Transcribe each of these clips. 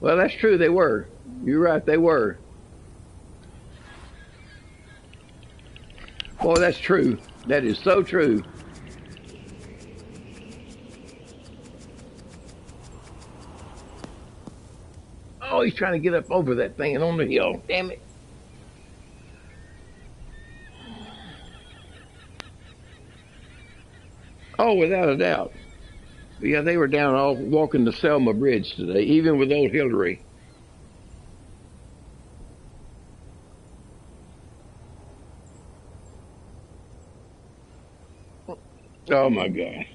Well, that's true. They were. You're right. They were. Boy, that's true. That is so true. Oh, he's trying to get up over that thing and on the hill. Damn it. Oh, without a doubt. Yeah, they were down all walking the Selma Bridge today, even with old Hillary. Oh my God.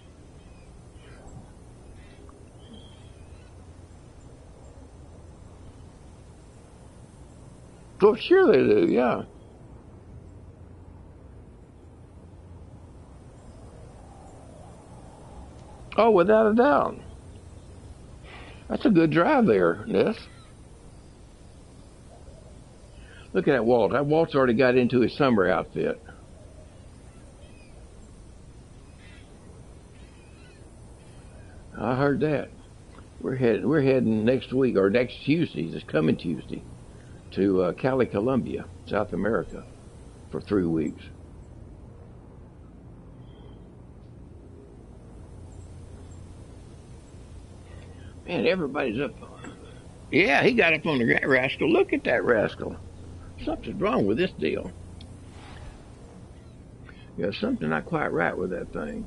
Oh, sure they do. Yeah. Oh, without a doubt. That's a good drive there, Ness. Look at that Walt. That Walt's already got into his summer outfit. I heard that. We're heading next week or next Tuesday. This coming Tuesday to Cali, Colombia, South America, for 3 weeks. Man, everybody's up. Yeah, he got up on the rascal. Look at that rascal. Something's wrong with this deal. Yeah, something not quite right with that thing.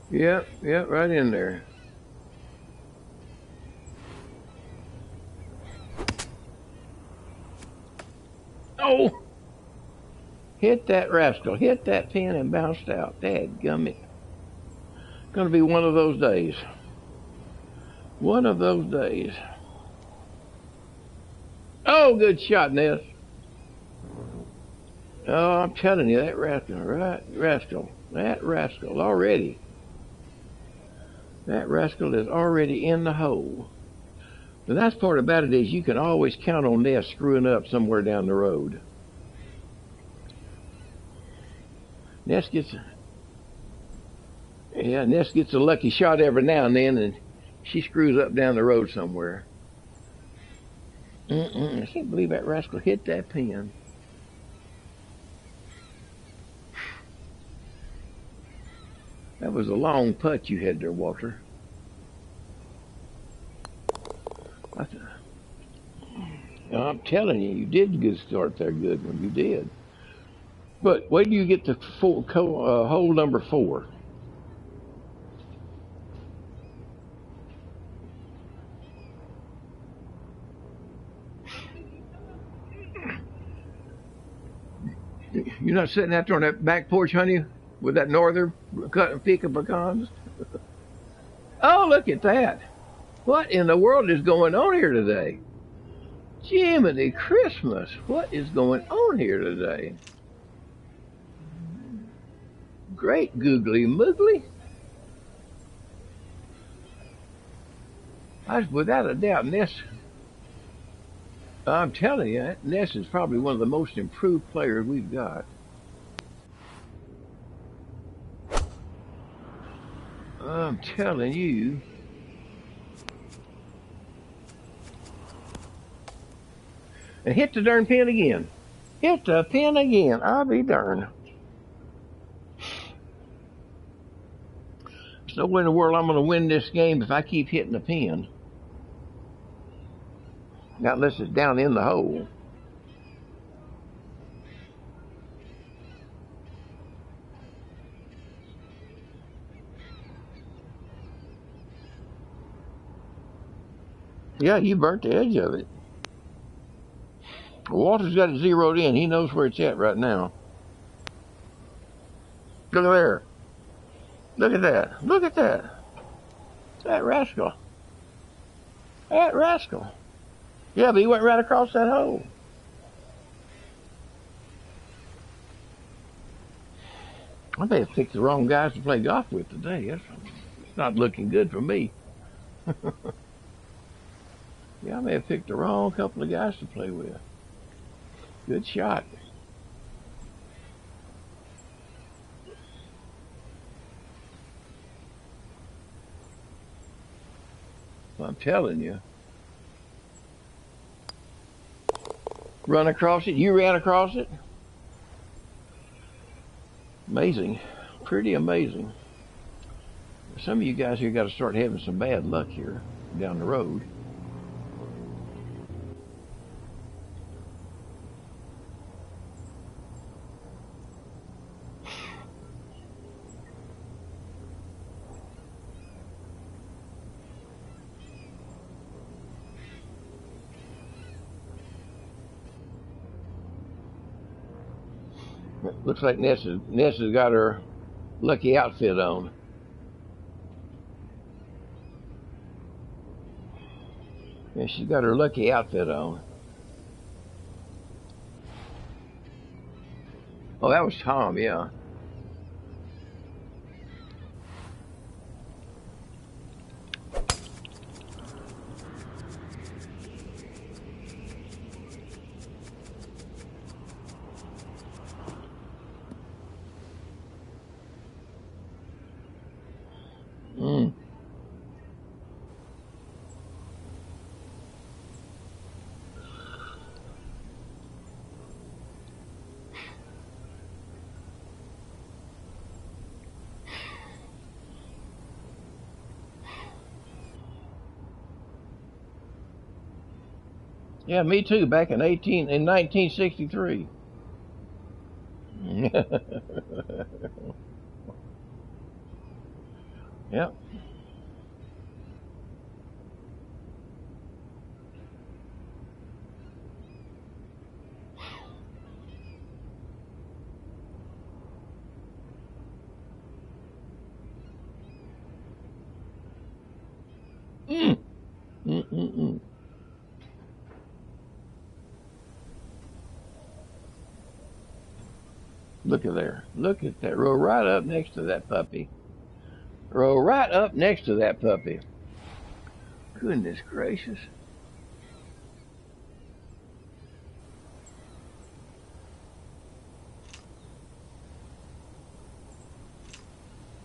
Yep, yep, right in there. Oh, hit that rascal. Hit that pin and bounced out. Dadgummit. Gonna be one of those days. One of those days. Oh, good shot, Ness. Oh, I'm telling you, that rascal, right? That rascal already. That rascal is already in the hole. The nice part about it is you can always count on Ness screwing up somewhere down the road. Ness gets, Ness gets a lucky shot every now and then, and she screws up down the road somewhere. I can't believe that rascal hit that pin. That was a long putt you had there, Walter. I'm telling you, you did good start there, good one. You did. But wait till you get to hole number 4. You're not sitting out there on that back porch, honey, with that northern cutting pick of pecans? Oh, look at that. What in the world is going on here today? Jiminy Christmas. What is going on here today? Great googly moogly. Without a doubt, Ness, I'm telling you, Ness is probably one of the most improved players we've got. I'm telling you. And hit the darn pin again. Hit the pin again. I'll be darned. There's no way in the world I'm going to win this game if I keep hitting the pin. Not unless it's down in the hole. Yeah, you burnt the edge of it. Walter's got it zeroed in. He knows where it's at right now. Look at there. Look at that. Look at that. That rascal. That rascal. Yeah, but he went right across that hole. I may have picked the wrong guys to play golf with today. It's not looking good for me. Yeah, I may have picked the wrong couple of guys to play with. Good shot. I'm telling you. Run across it? You ran across it? Amazing. Pretty amazing. Some of you guys here got to start having some bad luck here down the road. Looks like Nessa's got her lucky outfit on. Yeah, she's got her lucky outfit on. Oh, that was Tom, yeah. Mm. Yeah, me too. Back in 1963. Yep. Mm. Mm-mm-mm. Look at there. Look at that. Row right up next to that puppy. Row right up next to that puppy. Goodness gracious.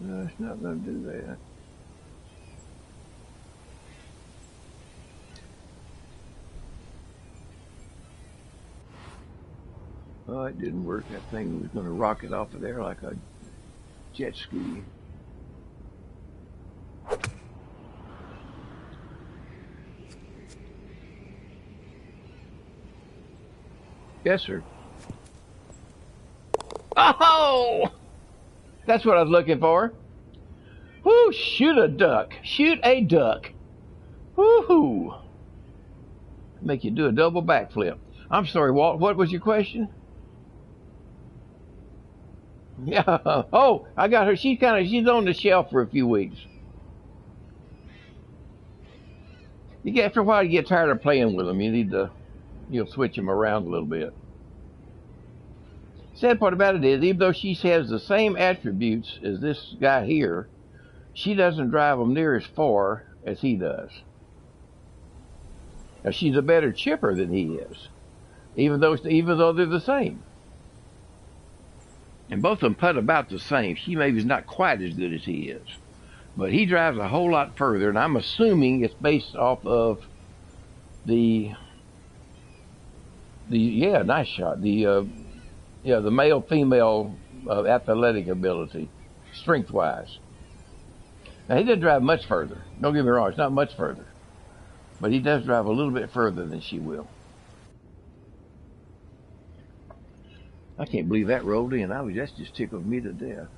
No, it's not going to do that. Oh, it didn't work. That thing was going to rocket off of there like a jet ski. Yes, sir. Oh! That's what I was looking for. Whoo! Shoot a duck. Shoot a duck. Woo-hoo! Make you do a double backflip. I'm sorry, Walt. What was your question? Yeah. Oh, I got her. She's on the shelf for a few weeks. After a while, you get tired of playing with them. You need to, switch them around a little bit. Sad part about it is, even though she has the same attributes as this guy here, she doesn't drive them near as far as he does. Now, she's a better chipper than he is, even though they're the same. And both of them putt about the same. She maybe is not quite as good as he is, but he drives a whole lot further, and I'm assuming it's based off of the nice shot. The male female athletic ability, strength wise. Now he doesn't drive much further. Don't get me wrong; it's not much further, but he does drive a little bit further than she will. I can't believe that rolled in. That's just tickled me to death.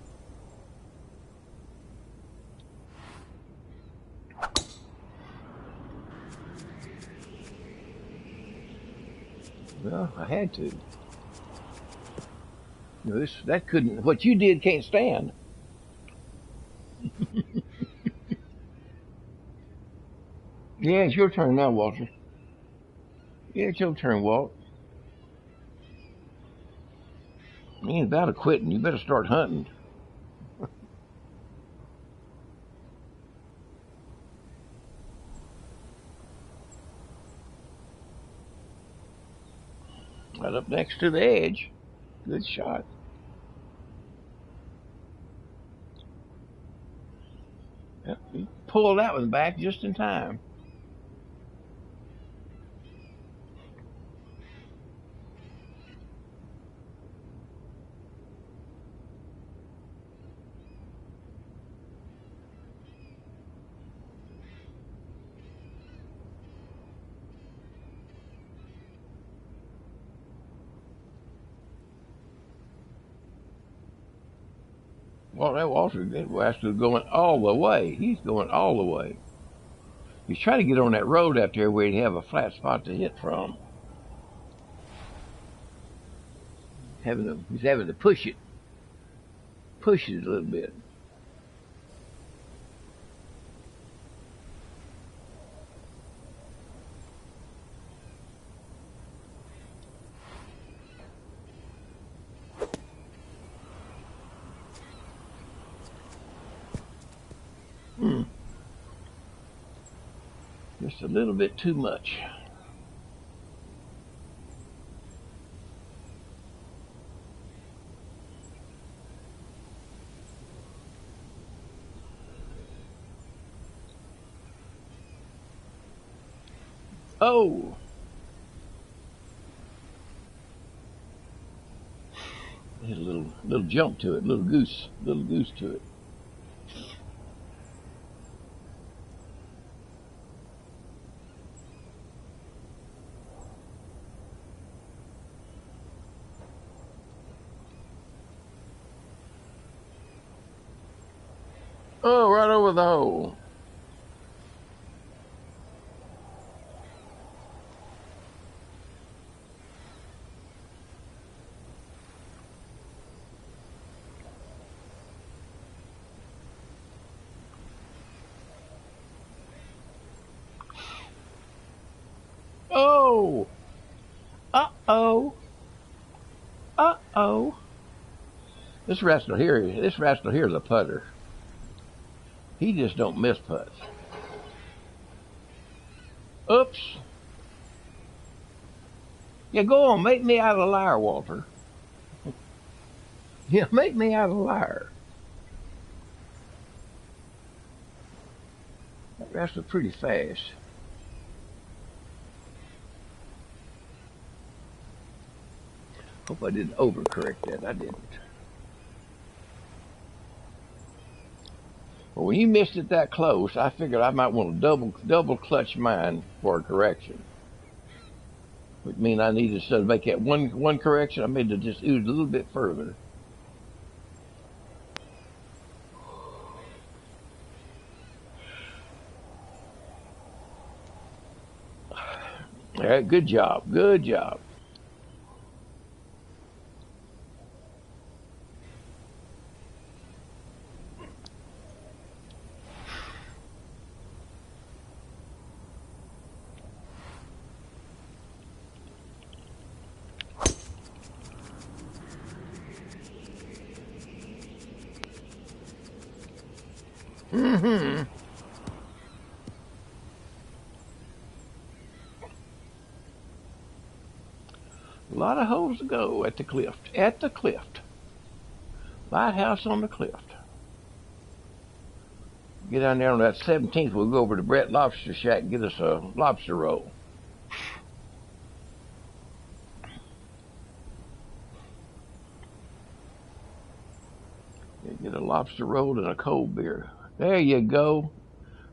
Well, I had to. That couldn't. What you did can't stand. Yeah, it's your turn now, Walter. Yeah, it's your turn, Walt. You ain't about to quitting. You better start hunting. Right up next to the edge. Good shot. Yep, you pull that one back just in time. Well, that Walter was going all the way. He's going all the way. He's trying to get on that road out there where he'd have a flat spot to hit from. He's having to push it a little bit. Just a little bit too much. Oh, there's a little jump to it, little goose to it. Oh, right over the hole. Oh, uh-oh, uh-oh. This rascal here is a putter. He just don't miss putts. Oops. Yeah, go on, make me out a liar, Walter. Yeah, make me out a liar. That rascal pretty fast. Hope I didn't overcorrect that. I didn't. Well, when you missed it that close, I figured I might want to double clutch mine for a correction. Which means I needed, instead of make that one correction, I made to just ooze a little bit further. All right, good job, good job. Mm-hmm. A lot of holes to go at the cliff. At the cliff. Lighthouse on the cliff. Get down there on that 17th, we'll go over to Brett Lobster Shack and get us a lobster roll. Get a lobster roll and a cold beer. There you go.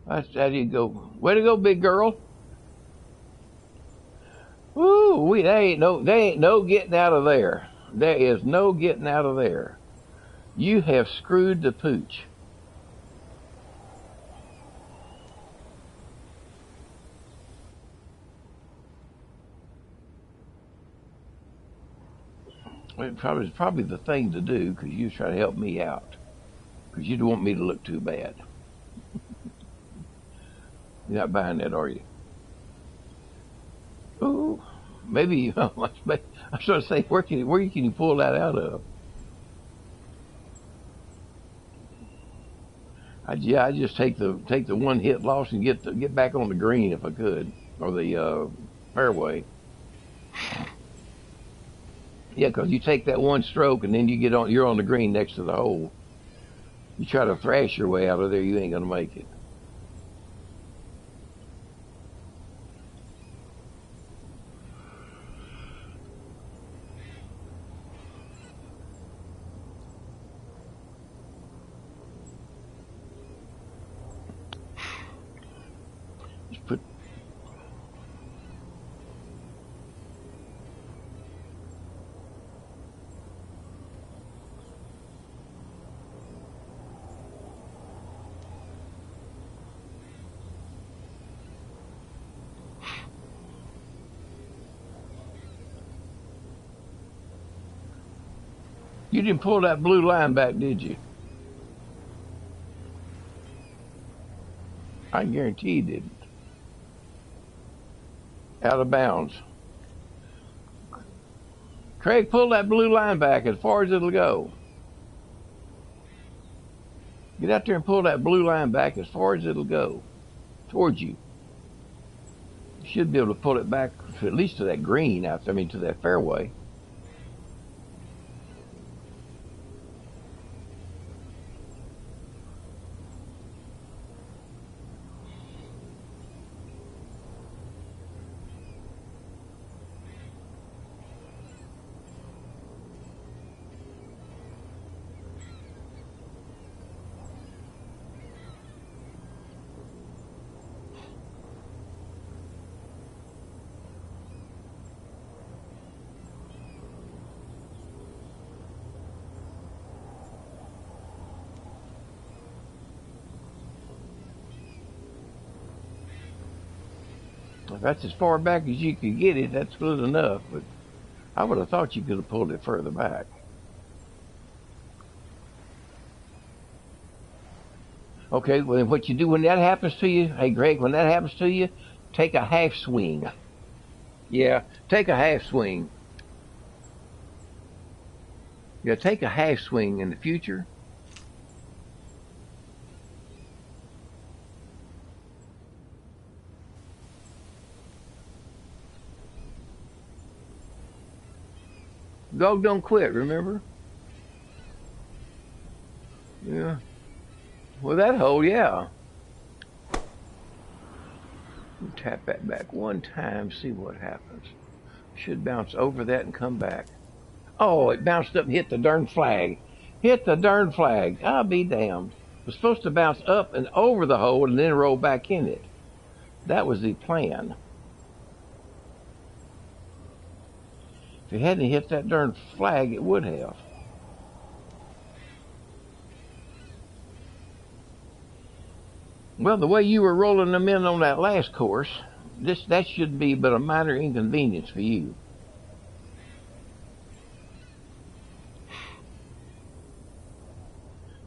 There you go. Way to go, big girl. Woo, there ain't no getting out of there. There is no getting out of there. You have screwed the pooch. It's probably the thing to do, because you try to help me out. Because you don't want me to look too bad. You're not buying that, are you? Ooh, maybe I was trying to say, where can you pull that out of? I just take the one hit loss and get back on the green if I could, or the fairway. Yeah, because you take that one stroke and then you're on the green next to the hole. You try to thrash your way out of there, you ain't gonna make it. Just put. You didn't pull that blue line back, did you? I guarantee you didn't. Out of bounds. Craig, pull that blue line back as far as it'll go. Get out there and pull that blue line back as far as it'll go towards you. You should be able to pull it back at least to that green out there, I mean to that fairway. If that's as far back as you could get it, that's good enough, but I would have thought you could have pulled it further back. Okay, well, what you do when that happens to you, hey Greg, when that happens to you, take a half swing. Yeah, take a half swing. Yeah, take a half swing in the future. Dog don't quit, remember? Yeah. Well, that hole, yeah. Tap that back one time, see what happens. Should bounce over that and come back. Oh, it bounced up and hit the darn flag. Hit the darn flag. I'll be damned. It was supposed to bounce up and over the hole and then roll back in it. That was the plan. If it hadn't hit that darn flag, it would have. Well, the way you were rolling them in on that last course, that should be but a minor inconvenience for you.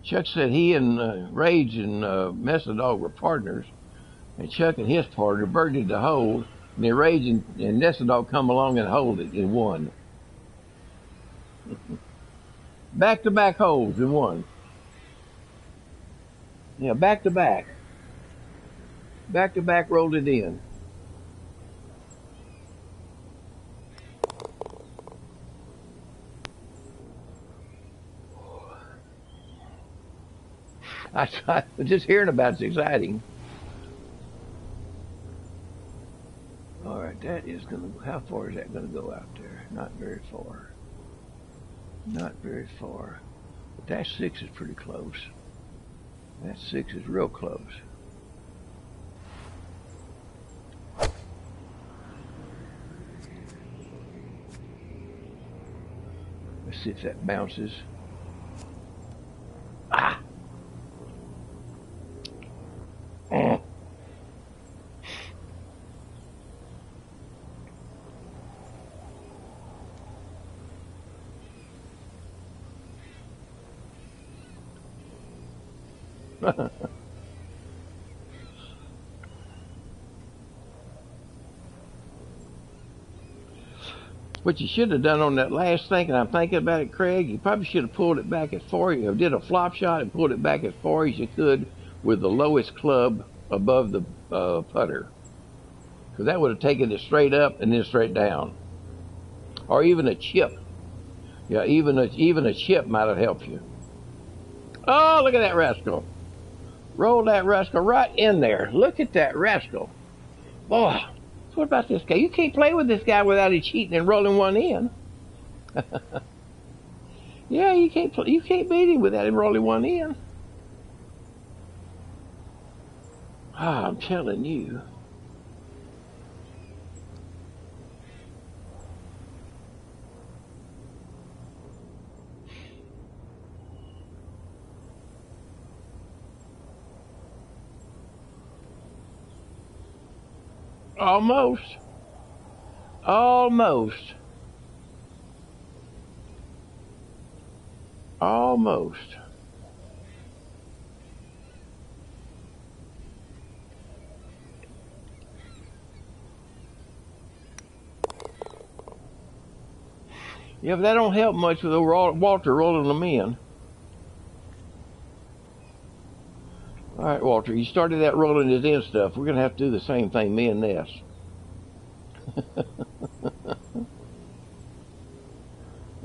Chuck said he and Rage and Mesa Dog were partners, and Chuck and his partner birdied the hole, and then Rage and Mesa Dog come along and hold it and won. Back-to-back holes and won. Yeah, back-to-back. Back-to-back rolled it in. I just hearing about it's exciting. All right, that is going to, how far is that going to go out there? Not very far. Not very far. But that 6 is pretty close. That 6 is real close. Let's see if that bounces. Ah! What you should have done on that last thing, and I'm thinking about it, Craig, you probably should have pulled it back as far, you did a flop shot and pulled it back as far as you could with the lowest club above the putter. Because that would have taken it straight up and then straight down. Or even a chip. Yeah, even a chip might have helped you. Oh, look at that rascal. Roll that rascal right in there. Look at that rascal. Boy, what about this guy? You can't play with this guy without him cheating and rolling one in. Yeah, you can't beat him without him rolling one in. Ah, I'm telling you. Almost. Almost. Almost. Yeah, but that don't help much with Walter rolling them in. All right, Walter, you started that rolling it in stuff. We're going to have to do the same thing, me and Ness.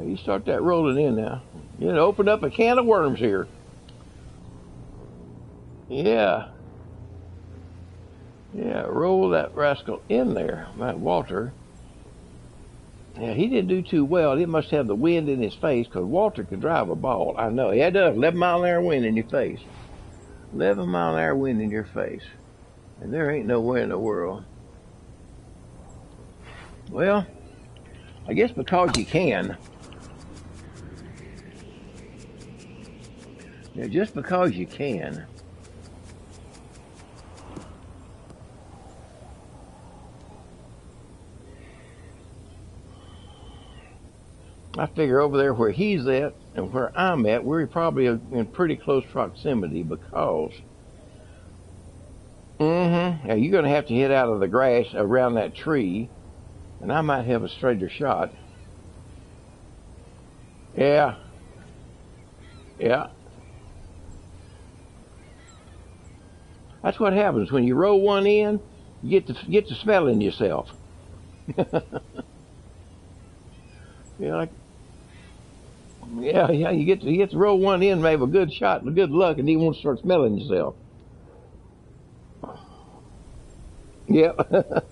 You start that rolling in now. You know, open up a can of worms here. Yeah. Yeah, roll that rascal in there. That Walter. Yeah, he didn't do too well. He must have the wind in his face because Walter could drive a ball. I know. Yeah, it does. 11-mile-an-hour wind in your face. 11-mile-an-hour wind in your face. And there ain't no way in the world. Well, I guess because you can. Yeah, just because you can. I figure over there where he's at and where I'm at, we're probably in pretty close proximity because yeah, you're going to have to hit out of the grass around that tree, and I might have a straighter shot. Yeah. Yeah. That's what happens when you roll one in. You get to smelling yourself. Yeah, yeah. You get to roll one in, maybe a good shot and good luck, and you won't start smelling yourself. Yep.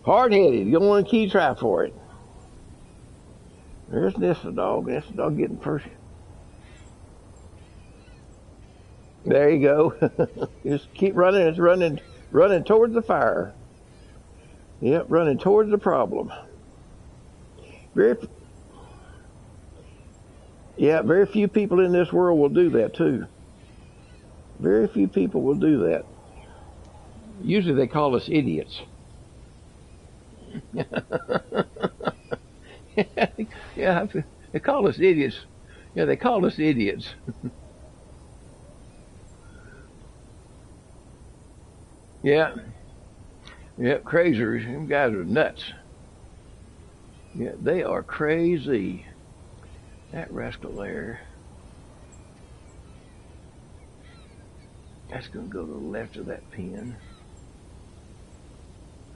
Hard-headed. You don't want to keep try for it. There's this dog. This dog getting first. There you go. Just keep running. It's running towards the fire. Yep, running towards the problem. Very few people in this world will do that too. Very few people will do that. Usually they call us idiots. Yeah, they call us idiots. Yeah, they call us idiots. Yeah. Yeah, crazers. Them guys are nuts. Yeah, they are crazy. That rascal there. That's going to go to the left of that pin.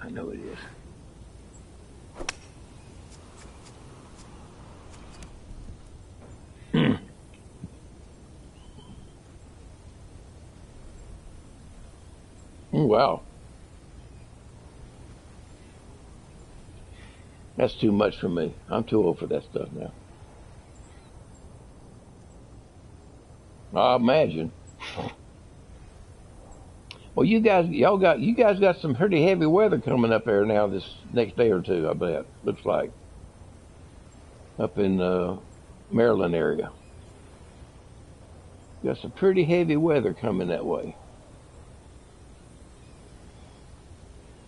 I know it is. Wow. That's too much for me. I'm too old for that stuff now. I imagine. Well, you guys got some pretty heavy weather coming up there now this next day or two, I bet. Looks like. Up in Maryland area. Got some pretty heavy weather coming that way.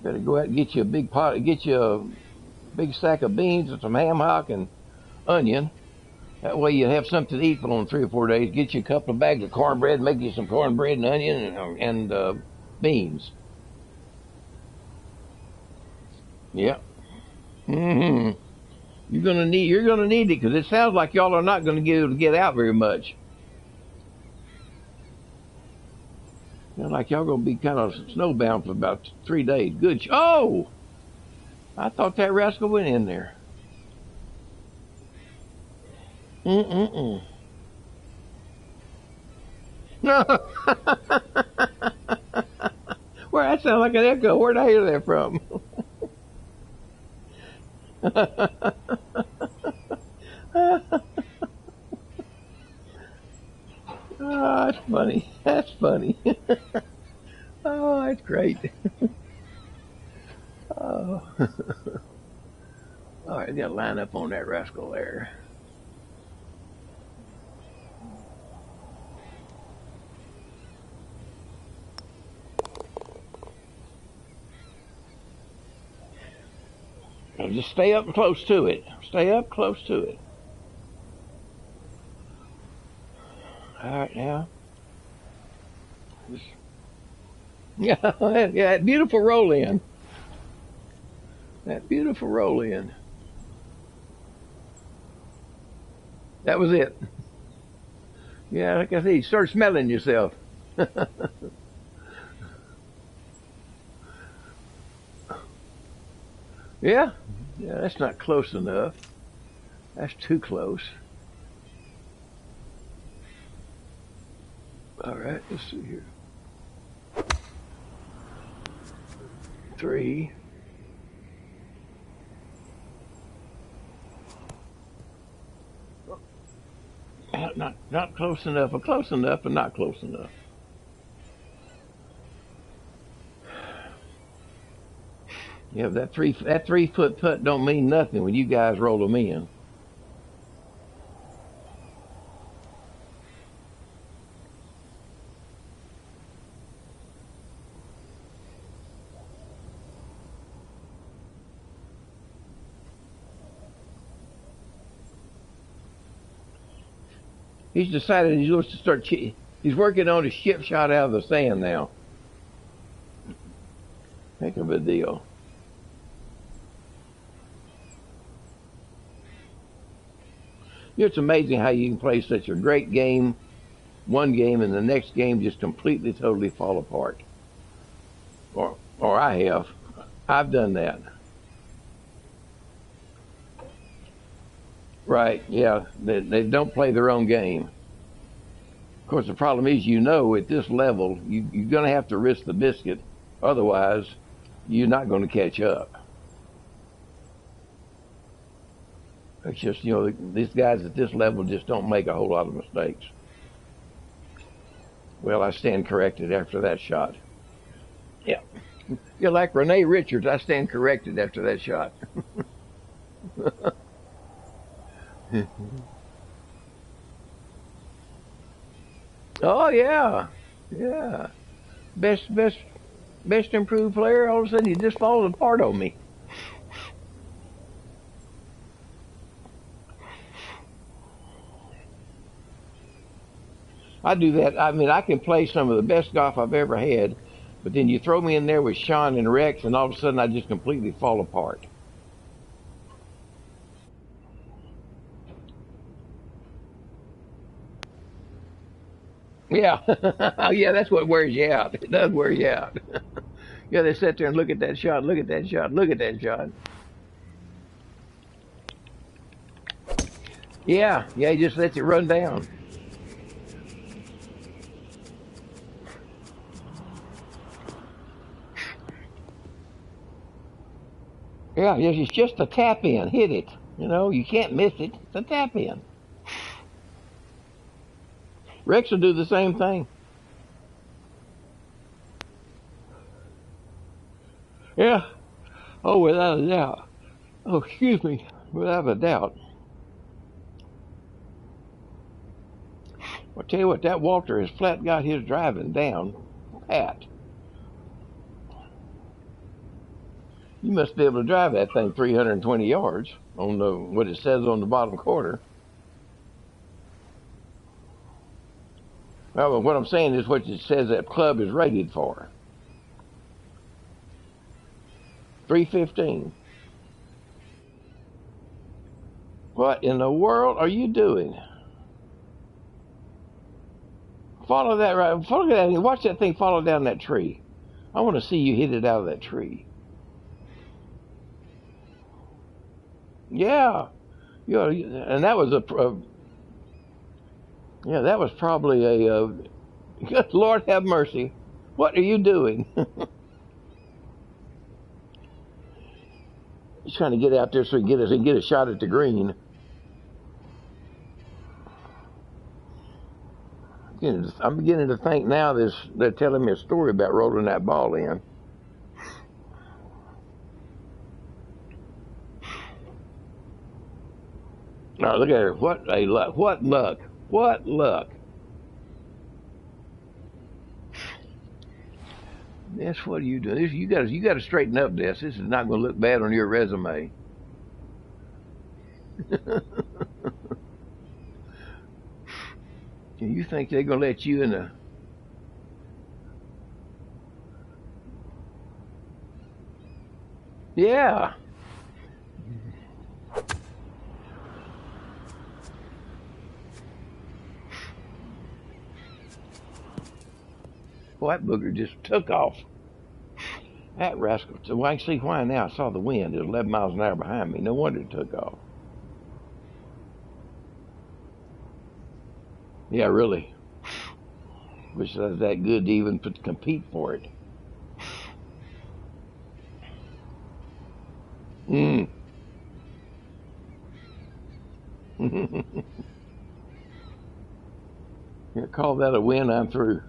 Better go out and get you a big pot, get you a big sack of beans and some ham hock and onion. That way you have something to eat for on 3 or 4 days. Get you a couple of bags of cornbread, make you some cornbread and onion and beans. Yeah. You're gonna need it because it sounds like y'all are not gonna be able to get out very much. Sounds like y'all gonna be kind of snowbound for about 3 days. Good. Oh, I thought that rascal went in there. No. Well, that sounds like an echo. Where'd I hear that from? Oh, that's funny. That's funny. Oh, that's great. Oh. All right, I got to line up on that rascal there. Now just stay up close to it. Stay up close to it. right now. Yeah, yeah, that beautiful roll in. That beautiful roll in. That was it. Yeah, like I said, you start smelling yourself. Yeah, yeah, that's not close enough. That's too close. All right, let's see here. 3. Not close enough, or close enough, but not close enough. Yeah, that 3 foot putt don't mean nothing when you guys roll them in. He's decided he's going to start. He's working on his chip shot out of the sand now. Heck of a deal. You know, it's amazing how you can play such a great game, one game, and the next game just completely, totally fall apart. Or I have. I've done that. Right, yeah. They don't play their own game. Of course, the problem is, at this level, you're going to have to risk the biscuit. Otherwise, you're not going to catch up. It's just, these guys at this level just don't make a whole lot of mistakes. Well, I stand corrected after that shot. Yeah. Yeah, like Renee Richards, I stand corrected after that shot. Oh yeah, yeah. Best improved player. All of a sudden, he just falls apart on me. I do that. I mean, I can play some of the best golf I've ever had, but then you throw me in there with Sean and Rex, and all of a sudden, I just completely fall apart. Yeah, yeah, that's what wears you out. It does wear you out. Yeah, they sit there and look at that shot, look at that shot, look at that shot. Yeah, yeah, he just lets it run down. Yeah, yes, it's just a tap in. Hit it. You can't miss it. It's a tap in. Rex will do the same thing. Yeah. Oh, without a doubt. Oh, excuse me. Without a doubt. I'll tell you what, that Walter has flat got his driving down pat. You must be able to drive that thing 320 yards on what it says on the bottom quarter. Well, what I'm saying is what it says that club is rated for. 315. What in the world are you doing? Follow that right. Follow that. Watch that thing follow down that tree. I want to see you hit it out of that tree. Yeah. Yeah, and that was that was probably a good Lord have mercy. What are you doing? He's trying to get out there so he can get a shot at the green. I'm beginning to think now they're telling me a story about rolling that ball in. Now look at her. What a luck. What luck. What luck. Des, what are you doing? You got to straighten up, Des. This is not going to look bad on your resume. You think they're gonna let you in the? Yeah. Well, that booger just took off. That rascal. So I can see why now. I saw the wind. It was 11 miles an hour behind me. No wonder it took off. Yeah, really. Wish I was that good to even compete for it. Mm. You call that a win? I'm through.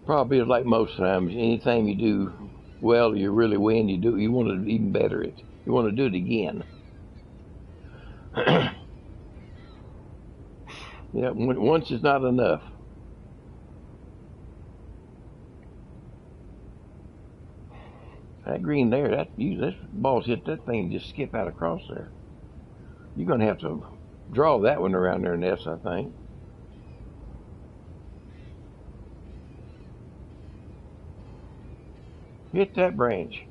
Probably like most times. Anything you do well, you really win. You want to even better it. You want to do it again. Yeah, once is not enough. That green there, that ball's hit that thing, just skip out across there. You're gonna have to draw that one around there, Ness, I think. Hit that branch.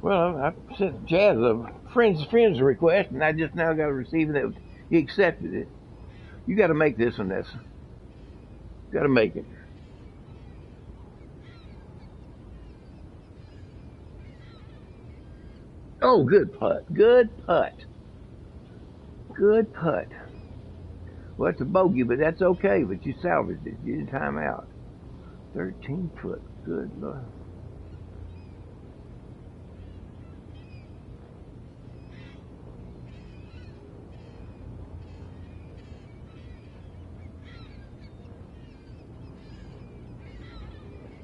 Well, I sent Jazz a friend's request, and I just now got to receive it. He accepted it. You got to make this one, Nessa. Got to make it. Oh, good putt. Good putt. Good putt. Well, it's a bogey, but that's okay. But you salvaged it. You didn't time out. 13 foot. Good Lord.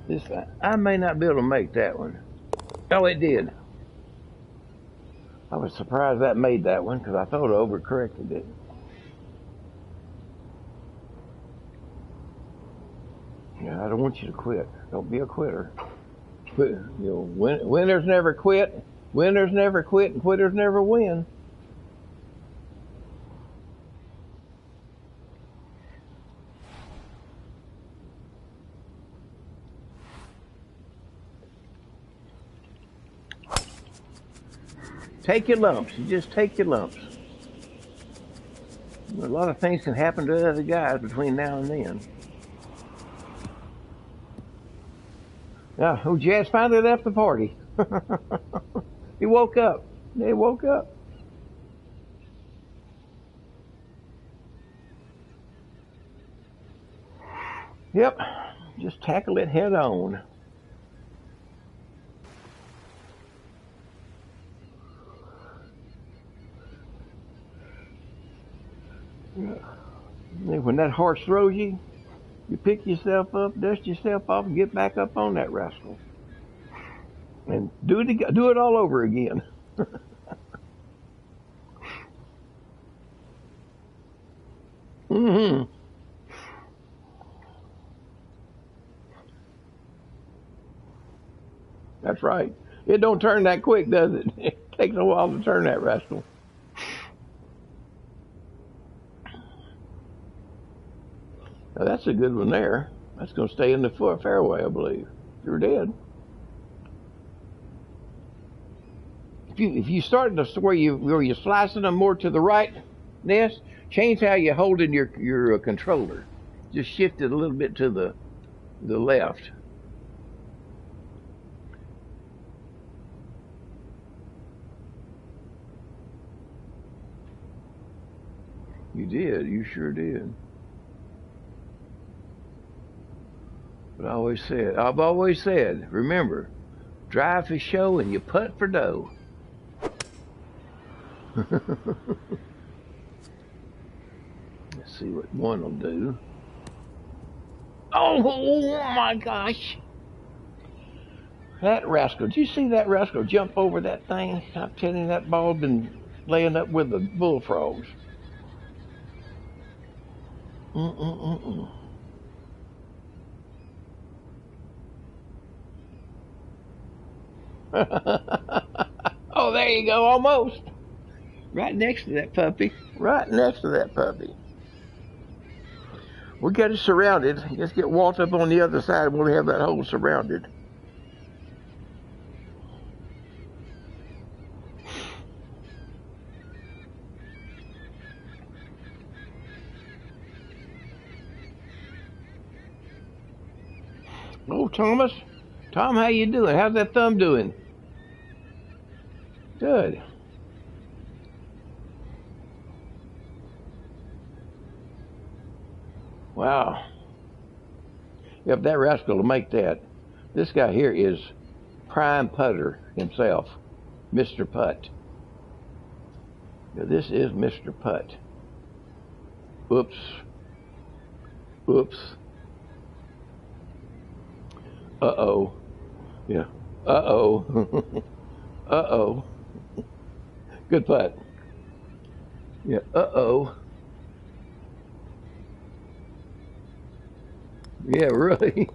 This, I may not be able to make that one. Oh, it did. I was surprised that made that one because I thought I overcorrected it. Yeah, I don't want you to quit. Don't be a quitter. Quit. Winners never quit. Winners never quit, and quitters never win. Take your lumps. You just take your lumps. A lot of things can happen to other guys between now and then. Yeah, Jazz finally left the party. He woke up. He woke up. Yep, just tackle it head on. When that horse throws you, you pick yourself up, dust yourself off, and get back up on that rascal, and do it all over again. Mm-hmm. That's right. It don't turn that quick, does it? It takes a while to turn that rascal. Now that's a good one there. That's going to stay in the fairway, I believe. Sure did. If you start to where you're slicing them more to the right, Ness, change how you're holding your controller. Just shift it a little bit to the left. You did. You sure did. But I've always said, remember, drive for show and you putt for dough. Let's see what one will do. Oh my gosh. That rascal, did you see that rascal jump over that thing? I'm telling you, that ball been laying up with the bullfrogs. Mm-mm-mm-mm. Oh, there you go, almost. Right next to that puppy. Right next to that puppy. We got it surrounded. Let's get Walt up on the other side. We'll have that hole surrounded. Oh, Thomas. Tom, how you doing? How's that thumb doing? Good. Wow. Yep, that rascal will make that. This guy here is prime putter himself, Mr. Putt. Now, this is Mr. Putt. Oops. Oops. Uh-oh. Yeah. Uh-oh. Uh-oh. Good putt. Yeah. Uh-oh. Yeah, really.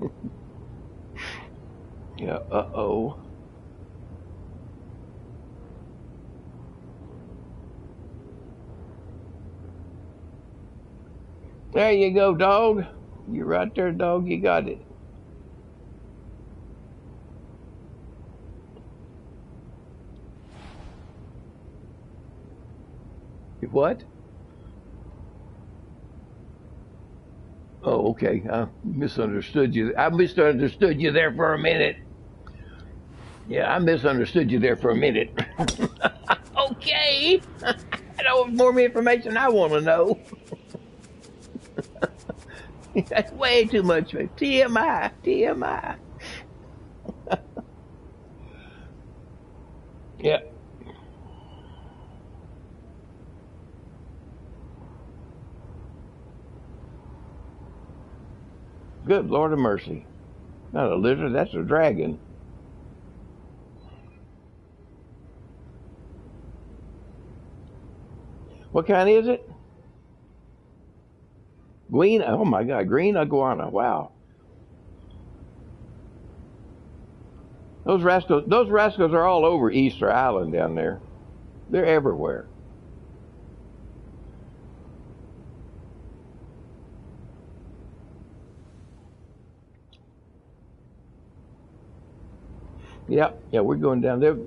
Yeah. Uh-oh. There you go, dog. You're right there, dog. You got it. What? Oh, okay. I misunderstood you. I misunderstood you there for a minute. Yeah, I misunderstood you there for a minute. Okay. I know more information I want to know. That's way too much. TMI. TMI. Yeah. Good Lord of mercy. Not a lizard, that's a dragon. What kind is it? Green? Oh my God, green iguana. Wow. Those rascals are all over Easter Island down there. They're everywhere. Yep. Yeah, we're going down there.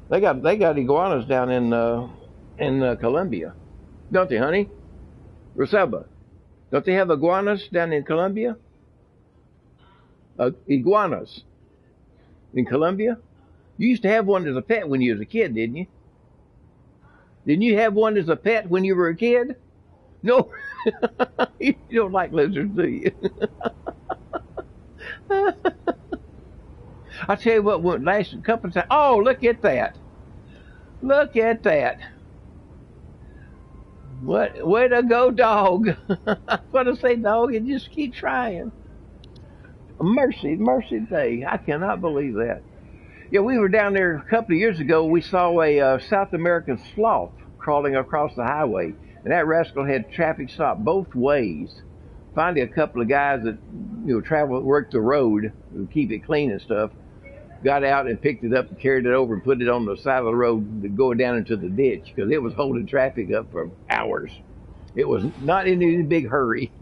They got iguanas down in Colombia, don't they, honey? Rosaba, don't they have iguanas down in Colombia? Iguanas in Colombia. You used to have one as a pet when you was a kid, didn't you? Didn't you have one as a pet when you were a kid? No, you don't like lizards, do you? I tell you what, went last couple of times. Oh, look at that! Look at that! What? Way to go, dog! What to say, dog? And just keep trying. Mercy, mercy day! I cannot believe that. Yeah, we were down there a couple of years ago. We saw a South American sloth crawling across the highway, and that rascal had traffic stopped both ways. Finally, a couple of guys that worked the road, to keep it clean and stuff, got out and picked it up and carried it over and put it on the side of the road going down into the ditch because it was holding traffic up for hours. It was not in any big hurry.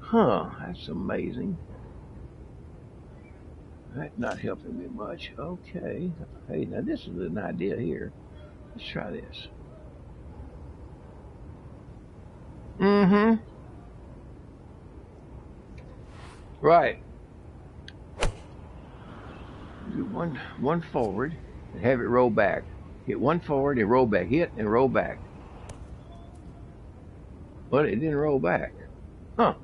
Huh, that's amazing. That's not helping me much. Okay. Hey, now this is an idea here. Let's try this. Mm-hmm. Right. Do one forward and have it roll back. Hit one forward and roll back. Hit and roll back. But it didn't roll back. Huh.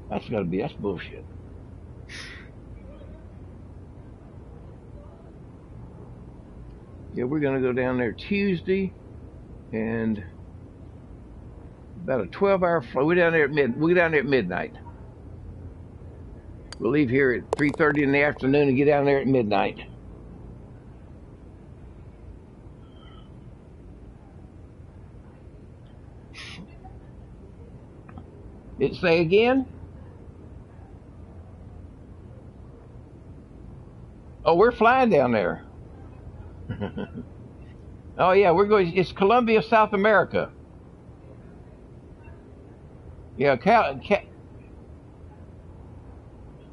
That's bullshit. Yeah, we're gonna go down there Tuesday and About a 12-hour flight. We're down there at midnight. We'll leave here at 3:30 in the afternoon and get down there at midnight. Did it say again? Oh, we're flying down there. Oh yeah, we're going. It's Colombia, South America. Yeah,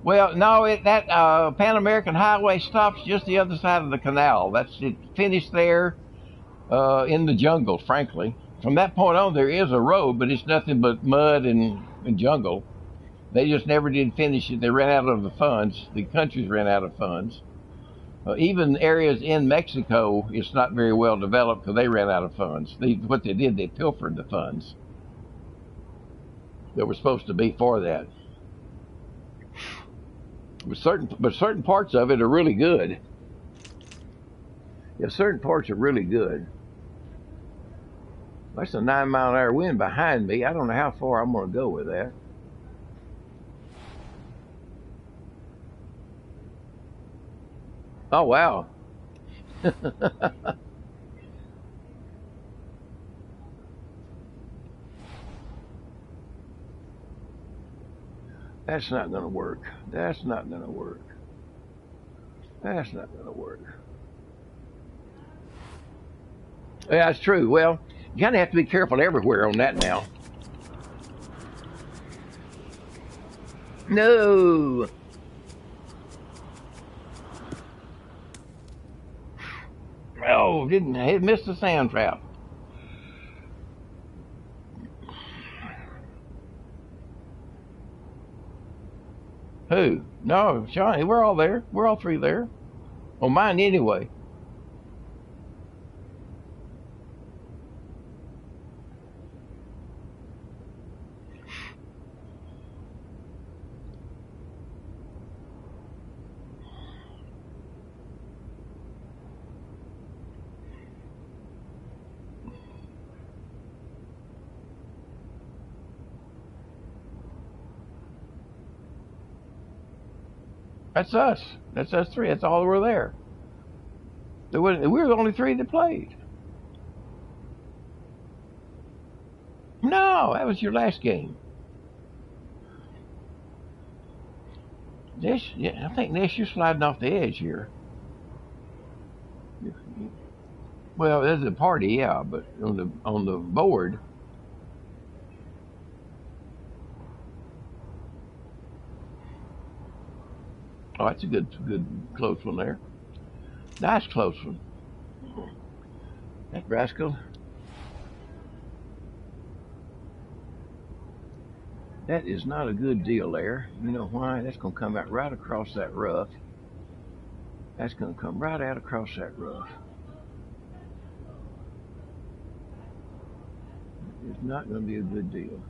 well, no, that Pan American Highway stops just the other side of the canal. That's it. Finished there in the jungle. Frankly, from that point on, there is a road, but it's nothing but mud and jungle. They just never did finish it. They ran out of the funds. The countries ran out of funds. Even areas in Mexico, it's not very well developed because they ran out of funds. What they did, they pilfered the funds that were supposed to be for that. But certain parts of it are really good. Yeah, certain parts are really good. That's a 9-mile-an-hour wind behind me. I don't know how far I'm going to go with that. Oh, wow. That's not going to work. That's not going to work. That's not going to work. Yeah, that's true. Well, you kind of have to be careful everywhere on that now. No. Oh, didn't it missed the sand trap? Who? No, Shawnee. We're all there. We're all three there. On mine anyway. That's us. That's us three. That's all that were there. We were the only three that played. No, that was your last game. Yeah, I think Ness, you're sliding off the edge here. Well, there's a party, yeah, but on the board. Oh, that's a good close one there. Nice close one. That rascal. That is not a good deal there. You know why? That's going to come out right across that rough. That's going to come right out across that rough. It's not going to be a good deal.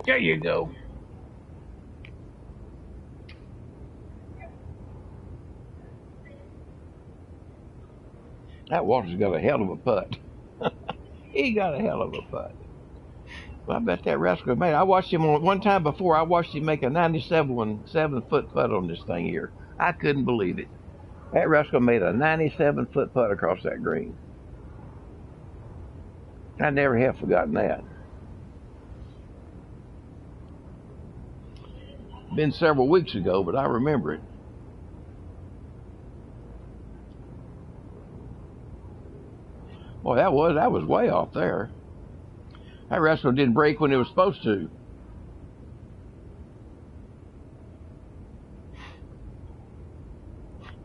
There you go. That Walter's got a hell of a putt. He got a hell of a putt. Well, I bet that rascal made. I watched him on one time before. I watched him make a 97-foot putt on this thing here. I couldn't believe it. That rascal made a 97-foot putt across that green. I never have forgotten that. Been several weeks ago, but I remember it. Boy, that was way off there. That rascal didn't break when it was supposed to.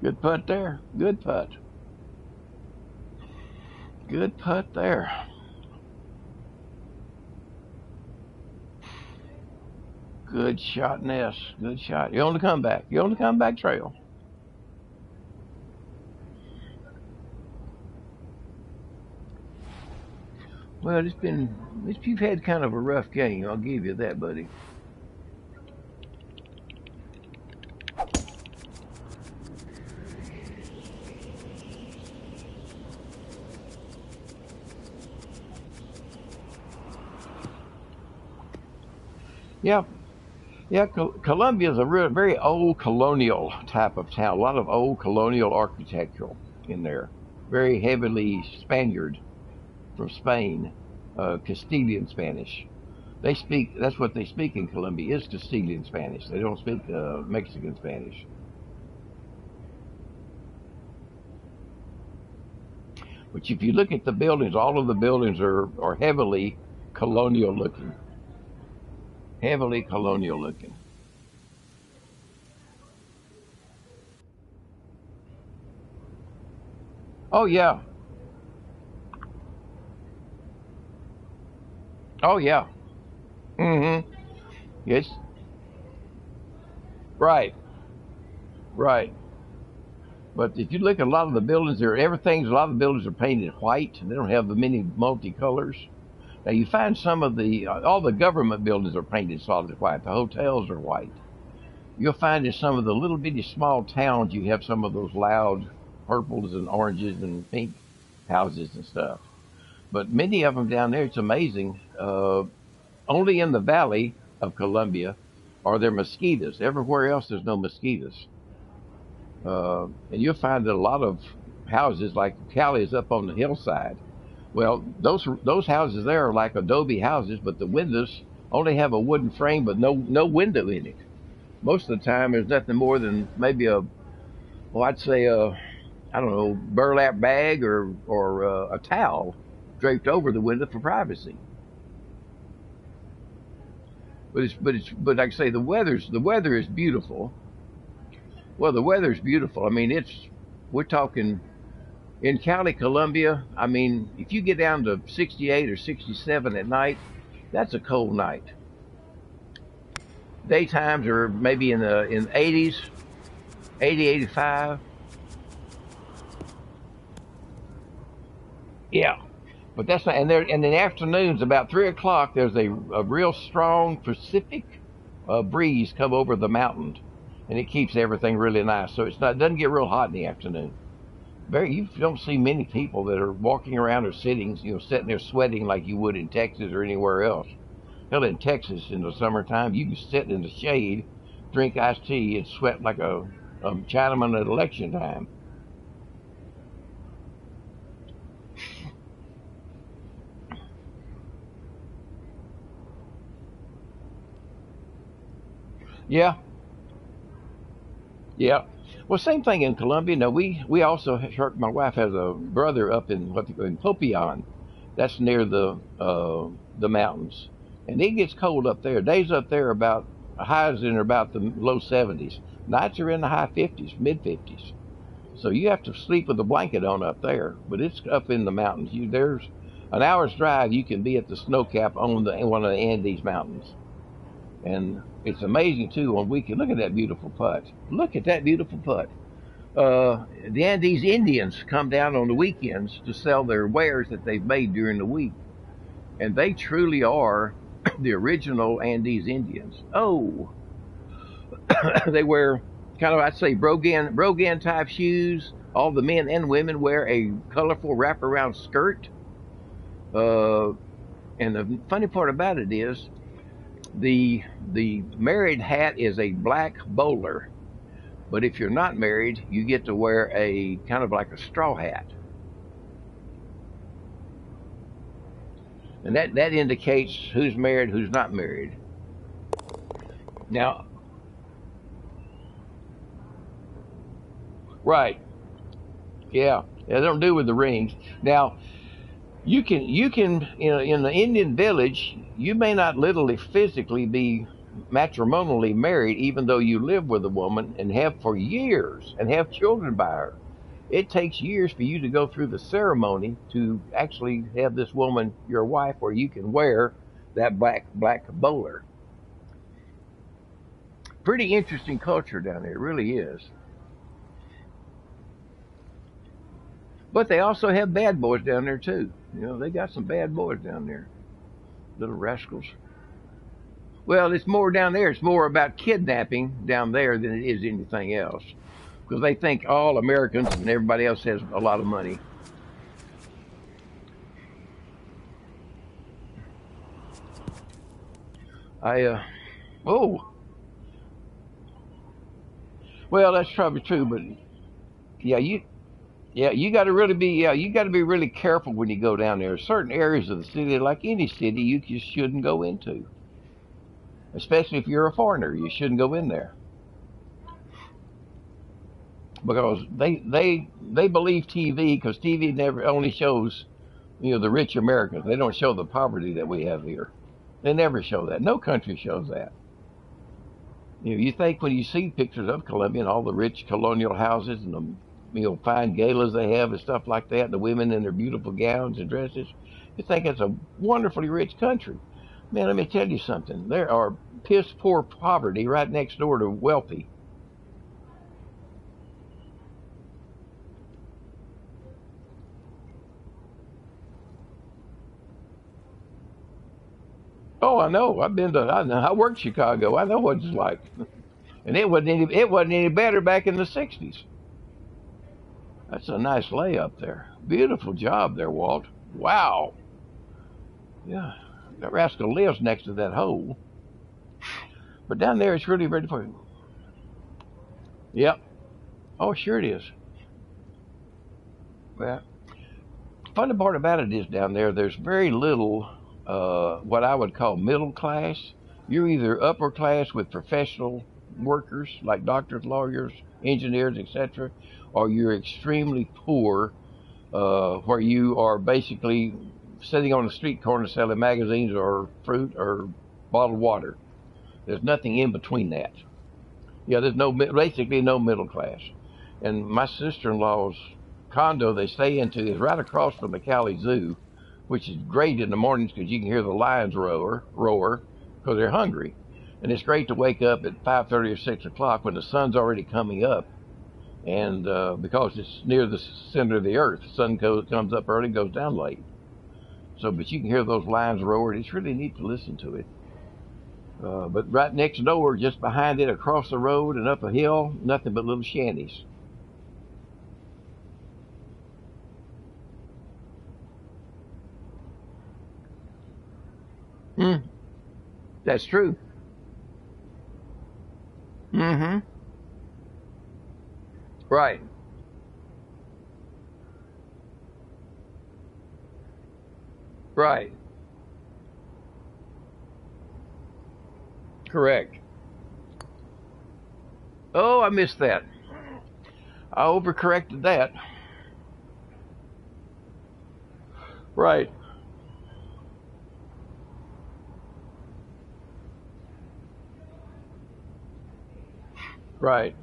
Good putt there. Good putt. Good putt there. Good shot, Ness. Good shot. You're on the comeback. You're on the comeback trail. Well, you've had kind of a rough game. I'll give you that, buddy. Yeah, yeah. Columbia is a very old colonial type of town. A lot of old colonial architectural in there. Very heavily Spaniard from Spain, Castilian Spanish. They speak. That's what they speak in Colombia is Castilian Spanish. They don't speak Mexican Spanish. But if you look at the buildings, all of the buildings are heavily colonial looking. Heavily colonial looking. Oh yeah. Oh yeah. Mm-hmm. Yes. Right. Right. But if you look at a lot of the buildings, a lot of the buildings are painted white. They don't have the many multicolors. Now you find some of all the government buildings are painted solid white. The hotels are white. You'll find in some of the little bitty small towns you have some of those loud purples and oranges and pink houses and stuff. But many of them down there, it's amazing. Only in the valley of Columbia are there mosquitoes. Everywhere else, there's no mosquitoes. And you'll find that a lot of houses, like Cali, is up on the hillside. Well, those houses there are like adobe houses, but the windows only have a wooden frame, but no window in it. Most of the time, there's nothing more than maybe I'd say I don't know, burlap bag or a towel draped over the window for privacy. But like I say, the weather is beautiful. Well, the weather is beautiful. I mean, we're talking in Cali, Columbia. I mean, if you get down to 68 or 67 at night, that's a cold night. Daytimes are maybe in 80s, 80, 85. Yeah, but that's not. And in the afternoons, about 3 o'clock, there's a real strong Pacific breeze come over the mountain, and it keeps everything really nice. So it doesn't get real hot in the afternoon. You don't see many people that are walking around or sitting there sweating like you would in Texas or anywhere else. Hell, in Texas in the summertime, you can sit in the shade, drink iced tea, and sweat like a Chinaman at election time. Yeah, yeah. Well, same thing in Colombia. No, we also my wife has a brother up in what they call in Popion. That's near the mountains, and it gets cold up there. Days up there about highs in about the low 70s. Nights are in the high 50s, mid 50s. So you have to sleep with a blanket on up there. But it's up in the mountains. There's an hour's drive. You can be at the snow cap on one of the Andes mountains. And it's amazing too on weekend. Look at that beautiful putt. Look at that beautiful putt. The Andes Indians come down on the weekends to sell their wares that they've made during the week, and they truly are the original Andes Indians. Oh, they wear kind of I'd say brogan type shoes. All the men and women wear a colorful wraparound skirt. Uh, and the funny part about it is the married hat is a black bowler, but if you're not married, you get to wear a kind of like a straw hat, and that indicates who's married, who's not married. Now, right? Yeah, they don't do with the rings. Now, you can in the Indian village, you may not literally physically be matrimonially married, even though you live with a woman and have for years and have children by her. It takes years for you to go through the ceremony to actually have this woman your wife, where you can wear that black bowler. Pretty interesting culture down there, it really is. But they also have bad boys down there too. You know, they got some bad boys down there, little rascals. Well, it's more down there. It's more about kidnapping down there than it is anything else, because they think all Americans and everybody else has a lot of money. I oh, well, that's probably true, but yeah, you got to really be you got to be really careful when you go down there. Certain areas of the city, like any city, you just shouldn't go into, especially if you're a foreigner. You shouldn't go in there because they believe TV, because TV never only shows, you know, the rich Americans. They don't show the poverty that we have here. They never show that. No country shows that. You know, you think when you see pictures of Colombia and all the rich colonial houses and the, you know, fine galas they have and stuff like that, the women in their beautiful gowns and dresses, you think it's a wonderfully rich country. Man, let me tell you something. There are piss poor poverty right next door to wealthy. Oh, I know. I worked Chicago. I know what it's like. And it wasn't any better back in the 60s. That's a nice layup there. Beautiful job there, Walt. Wow. Yeah. That rascal lives next to that hole. But down there it's really ready for you. Yep. Oh, sure it is. Well, the funny part about it is down there there's very little what I would call middle class. You're either upper class with professional workers like doctors, lawyers, engineers, etc., or you're extremely poor, where you are basically sitting on the street corner selling magazines or fruit or bottled water. There's nothing in between that. Yeah, there's basically no middle class. And my sister-in-law's condo they stay into is right across from the Cali Zoo, which is great in the mornings because you can hear the lions roar because they're hungry. And it's great to wake up at 5:30 or 6 o'clock when the sun's already coming up, and because it's near the center of the earth, the sun comes up early, goes down late. So, but you can hear those lions roar. It's really neat to listen to it. But right next door, just behind it, across the road and up a hill, nothing but little shanties. Mm, that's true. Mm-hmm. Right. Right. Correct. Oh, I missed that. I overcorrected that. Right. Right.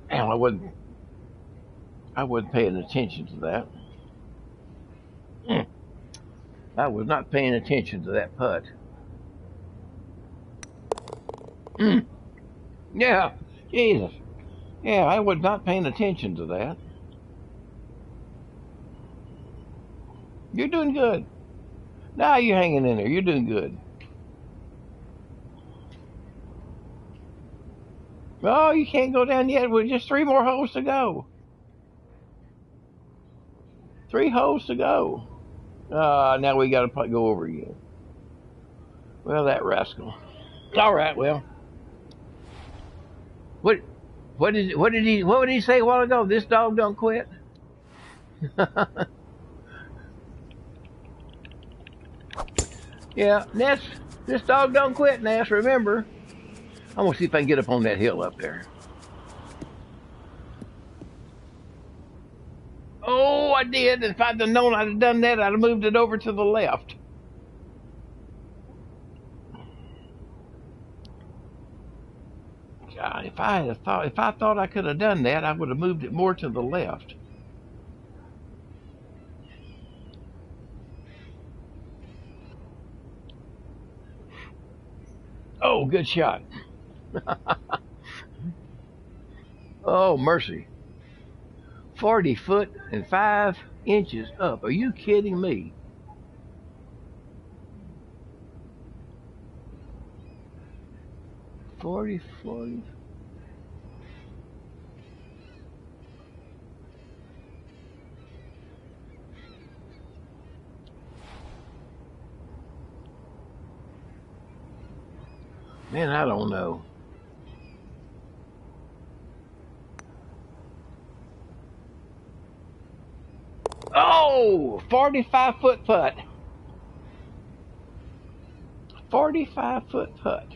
And I wasn't paying attention to that. Mm, I was not paying attention to that putt. Mm, yeah. Jesus. Yeah, I was not paying attention to that. You're doing good. Now you're hanging in there. You're doing good. Oh, you can't go down yet. With just three more holes to go. Three holes to go. Now we got to go over again. Well, that rascal. All right. Well, what what did he say a while ago? This dog don't quit. Yeah, Ness. This dog don't quit, Ness. Remember. I'm gonna see if I can get up on that hill up there. Oh, I did. If I'd have known I'd have done that, I'd have moved it over to the left. God, if I thought I could have done that, I would have moved it more to the left. Oh, good shot. Oh, mercy. 40 foot and 5 inches up. Are you kidding me? Forty. Man, I don't know. Oh, 45 foot putt. 45-foot putt.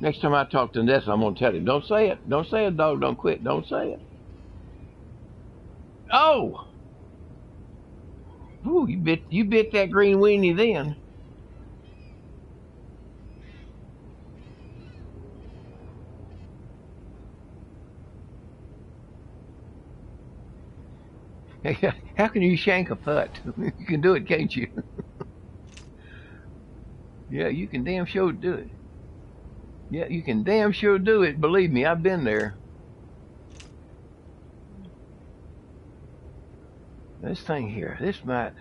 Next time I talk to Ness, I'm going to tell him, don't say it. Don't say it, dog. Don't quit. Don't say it. Oh! Ooh, you bit that green weenie then. How can you shank a putt? You can do it, can't you? Yeah, you can damn sure do it. Yeah, you can damn sure do it. Believe me, I've been there. This thing here, this might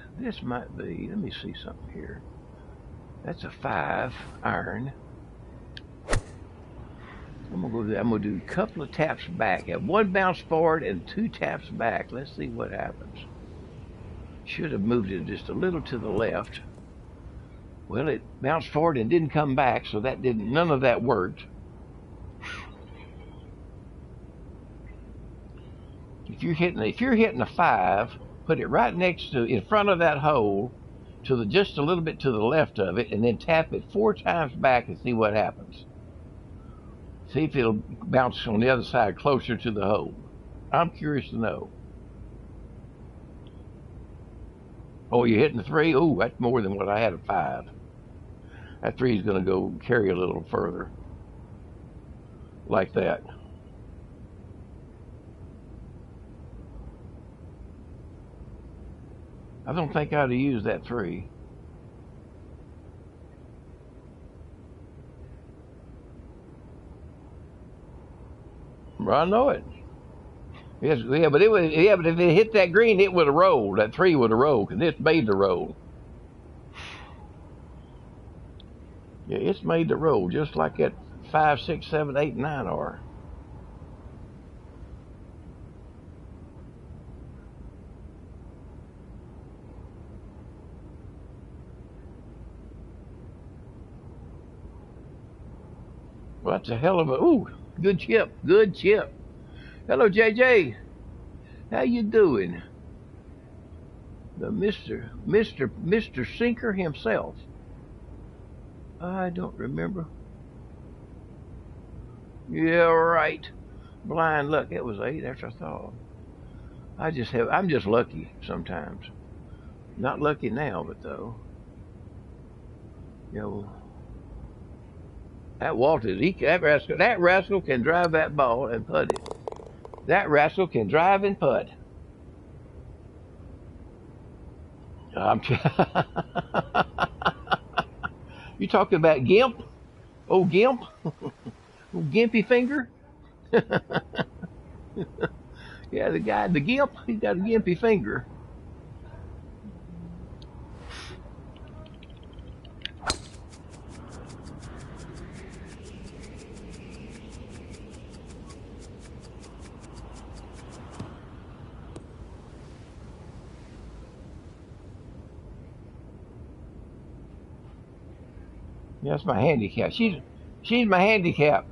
be, let me see something here. That's a 5 iron. I'm gonna do a couple of taps back. Have one bounce forward and 2 taps back. Let's see what happens. Should have moved it just a little to the left. Well, it bounced forward and didn't come back, so none of that worked. If you're hitting a 5, put it right next to, in front of that hole, just a little bit to the left of it, and then tap it 4 times back and see what happens. See if it'll bounce on the other side closer to the hole. I'm curious to know. Oh, you're hitting the 3? Oh, that's more than what I had, a 5. That 3 is going to go carry a little further. Like that. I don't think I ought to use that 3. I know it. Yes, yeah, but but if it hit that green, it would have rolled. That 3 would have rolled, because it's made the roll. Yeah, it's made the roll, just like that 5, 6, 7, 8, 9 are. Well, that's a hell of a, ooh, good chip, good chip. Hello, JJ. How you doing? The Mr. Sinker himself. I don't remember. Yeah, right. Blind luck. It was 8 after I thought. I'm just lucky sometimes. Not lucky now, but though. You know, that Walter, that rascal can drive that ball and putt it. That rascal can drive and putt. You talking about Gimp? Oh, Gimp? Oh, Gimpy finger? Yeah, the Gimp, he's got a gimpy finger. That's my handicap. She's my handicap.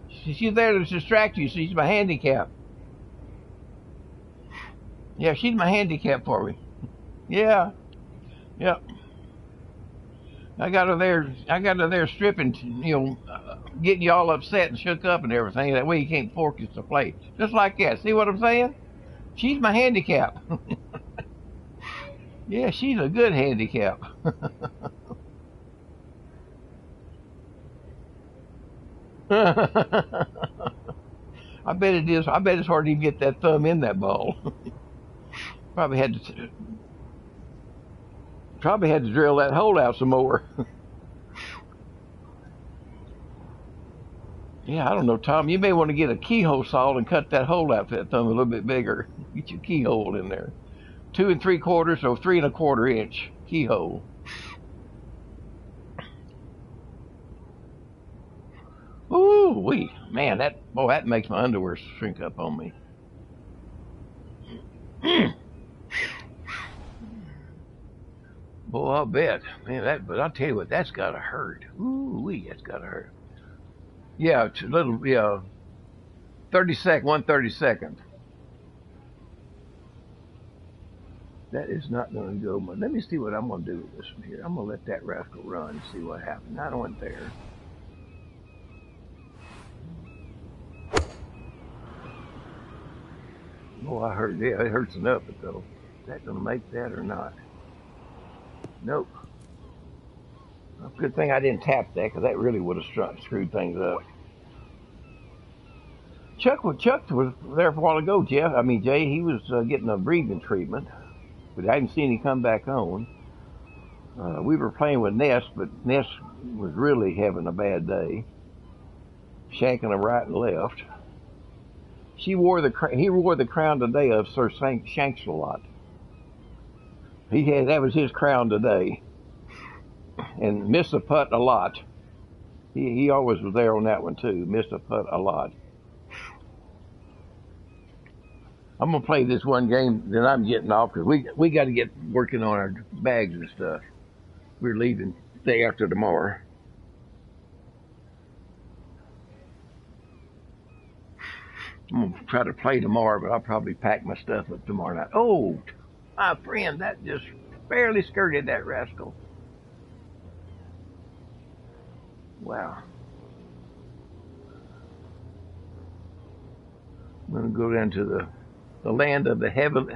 She's there to distract you. She's my handicap. Yeah, she's my handicap for me. Yeah, yeah. I got her there stripping, getting you all upset and shook up and everything. That way you can't focus the play. Just like that. See what I'm saying? She's my handicap. Yeah, she's a good handicap. I bet it is. I bet it's hard to even get that thumb in that ball. Probably had to drill that hole out some more. Yeah, I don't know, Tom. You may want to get a keyhole saw and cut that hole out for that thumb a little bit bigger. Get your keyhole in there. 2 3/4 or 3 1/4 inch keyhole. Ooh, wee, man, that makes my underwear shrink up on me. Boy, I'll bet, man. But I'll tell you what, that's gotta hurt. Ooh, wee, that's gotta hurt. Yeah, it's a little, yeah, 30-second, 1/32. That is not going to go. But let me see what I'm going to do with this one here. I'm going to let that rascal run and see what happens. I went there. Oh, I heard. Yeah, it hurts enough, but though, is that going to make that or not? Nope. Well, good thing I didn't tap that because that really would have screwed things up. Chuck was there for a while ago, Jeff. I mean, Jay, he was getting a breathing treatment, but I hadn't seen him come back on. We were playing with Ness, but Ness was really having a bad day, shanking him right and left. He wore the crown today of Sir Shanks-a-Lot. That was his crown today, and missed a putt a lot. He always was there on that one too. Missed a putt a lot. I'm gonna play this one game, then I'm getting off because we got to get working on our bags and stuff. We're leaving day after tomorrow. I'm gonna try to play tomorrow, but I'll probably pack my stuff up tomorrow night. Oh, my friend, that just barely skirted that rascal. Wow. I'm gonna go down to the land of the heaven.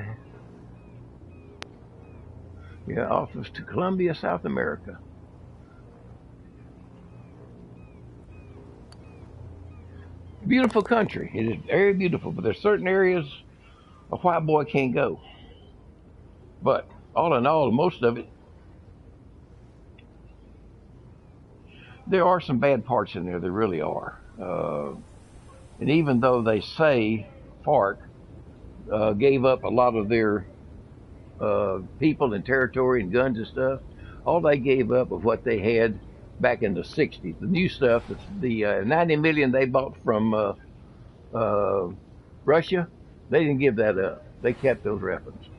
Yeah, off to Colombia, South America. Beautiful country. It is very beautiful, but there's certain areas a white boy can't go. But all in all, most of it, there are some bad parts in there. There really are. And even though they say FARC gave up a lot of their people and territory and guns and stuff, all they gave up of what they had back in the 60s. The new stuff, the 90 million they bought from Russia, they didn't give that up. They kept those weapons.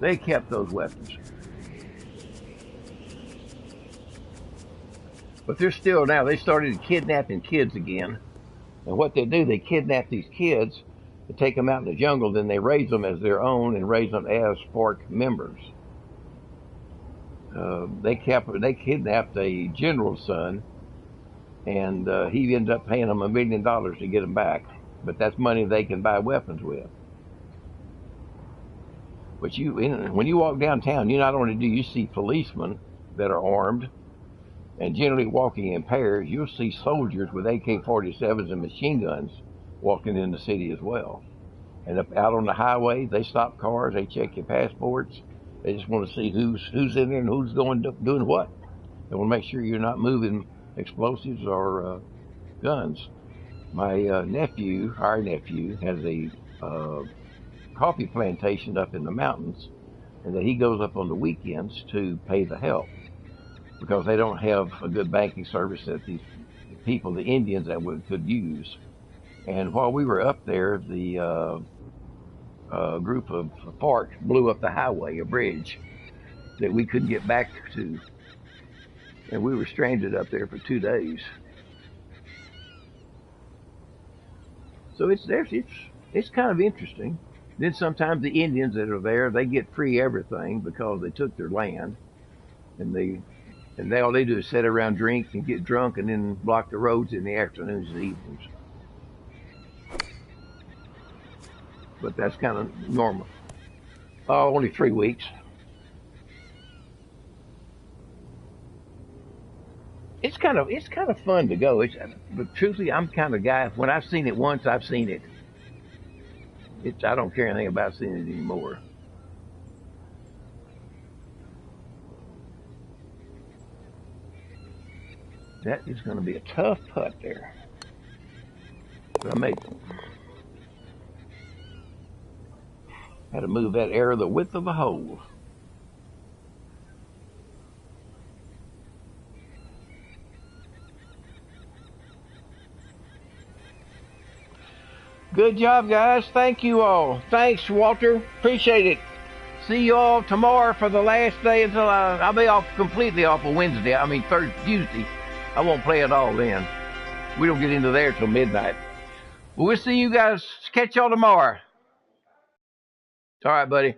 They kept those weapons. But they're still now, they started kidnapping kids again. And what they do, they kidnap these kids and take them out in the jungle, then they raise them as their own and raise them as FARC members. They kidnapped a general's son, and he ended up paying them $1 million to get them back. But that's money they can buy weapons with. But when you walk downtown, you not only do you see policemen that are armed and generally walking in pairs, you'll see soldiers with AK-47s and machine guns walking in the city as well. And out on the highway, they stop cars, they check your passports. They just want to see who's in there and who's doing what. They want to make sure you're not moving explosives or guns. My our nephew, has a coffee plantation up in the mountains, and that he goes up on the weekends to pay the help because they don't have a good banking service that these people, the Indians, could use. And while we were up there, the group of FARC blew up the highway, a bridge that we couldn't get back to, and we were stranded up there for 2 days. So it's kind of interesting. Then sometimes the Indians that are there, they get free everything because they took their land, and all they do is sit around, drink, and get drunk, and then block the roads in the afternoons and evenings. But that's kind of normal. Oh, only 3 weeks. It's kind of fun to go. But truthfully, I'm kind of guy. When I've seen it once, I've seen it. I don't care anything about seeing it anymore. That is going to be a tough putt there. But I made it. Had to move that arrow the width of the hole. Good job, guys. Thank you all. Thanks, Walter. Appreciate it. See you all tomorrow for the last day until I'll be off completely off of Wednesday. I mean, Tuesday. I won't play at all then. We don't get into there till midnight. But we'll see you guys. Catch y'all tomorrow. All right, buddy.